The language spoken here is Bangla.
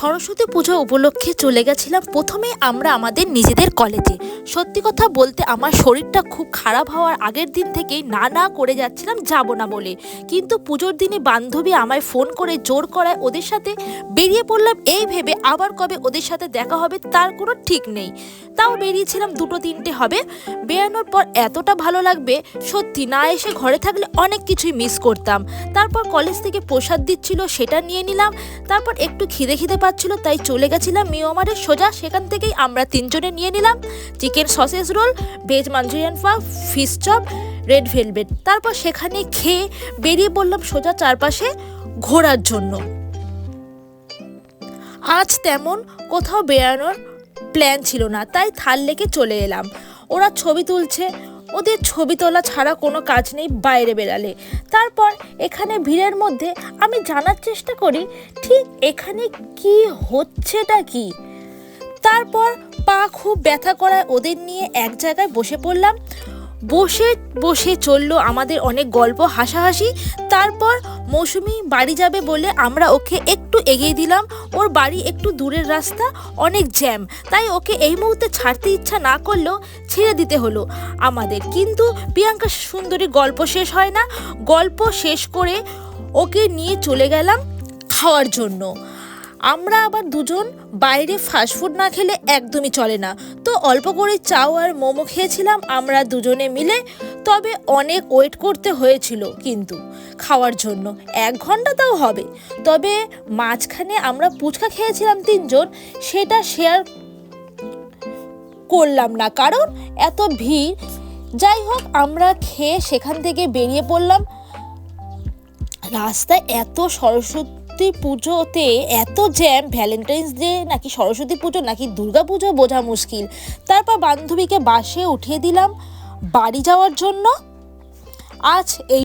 সরস্বতী পুজো উপলক্ষে চলে গেছিলাম প্রথমে আমরা আমাদের নিজেদের কলেজে। সত্যি কথা বলতে আমার শরীরটা খুব খারাপ হওয়ার আগের দিন থেকেই না করে যাচ্ছিলাম যাব না বলে, কিন্তু পুজোর দিনে বান্ধবী আমায় ফোন করে জোর করায় ওদের সাথে বেরিয়ে পড়লাম, এই ভেবে আবার কবে ওদের সাথে দেখা হবে তার কোনো ঠিক নেই। তাও বেরিয়েছিলাম, 2-3টে হবে। বেরানোর পর এতটা ভালো লাগবে, সত্যি না এসে ঘরে থাকলে অনেক কিছুই মিস করতাম। তারপর কলেজ থেকে প্রসাদ দিচ্ছিল, সেটা নিয়ে নিলাম। তারপর একটু খিদে পাচ্ছিল, তাই চলে গেছিলাম মিওমারের সোজা। সেখান থেকেই আমরা 3জনে নিয়ে নিলাম chicken sausage roll, veg manchurian পাও, ফিশ চপ, রেড ভেলভেট। তারপর সেখানে খেয়ে বেরিয়ে পড়লাম সোজা চারপাশে ঘোরার জন্য। আজ তেমন কোথাও বেরানোর প্ল্যান ছিল না, তাই থাল লেকে চলে এলাম। ওরা ছবি তুলছে, ওদের ছবি তোলা ছাড়া কোনো কাজ নেই বাইরে বেরালে। তারপর এখানে ভিড়ের মধ্যে আমি জানার চেষ্টা করি ঠিক এখানে কি হচ্ছেটা কি। তারপর পা খুব ব্যথা করায় ওদের নিয়ে এক জায়গায় বসে পড়লাম। বসে চললো আমাদের অনেক গল্প, হাসাহাসি। তারপর মৌসুমি বাড়ি যাবে বলে আমরা ওকে একটু এগিয়ে দিলাম। ওর বাড়ি একটু দূরের রাস্তা, অনেক জ্যাম, তাই ওকে এই মুহূর্তে ছাড়তে ইচ্ছা না করলেও ছেড়ে দিতে হলো আমাদের। কিন্তু প্রিয়াঙ্কা সুন্দরী গল্প শেষ হয় না, গল্প শেষ করে ওকে নিয়ে চলে গেলাম খাওয়ার জন্য। আমরা আবার দুজন বাইরে ফাস্টফুড না খেলে একদমই চলে না, তো অল্প করে চাও আর মোমো খেয়েছিলাম আমরা দুজনে মিলে। তবে অনেক ওয়েট করতে হয়েছিল কিন্তু খাওয়ার জন্য, 1 ঘন্টা তাও হবে। তবে মাঝখানে আমরা ফুচকা খেয়েছিলাম 3জন, সেটা শেয়ার করলাম না কারণ এত ভিড়। যাই হোক, আমরা খেয়ে সেখান থেকে বেরিয়ে পড়লাম। রাস্তায় এত সরস্বতী পুজোতে এত জ্যাম, ভ্যালেন্টাইন্স ডে নাকি সরস্বতী পুজো নাকি দুর্গা পুজো বোঝা মুশকিল। তারপর বান্ধবীকে বাসে উঠিয়ে দিলাম বাড়ি যাওয়ার জন্য। আজ এই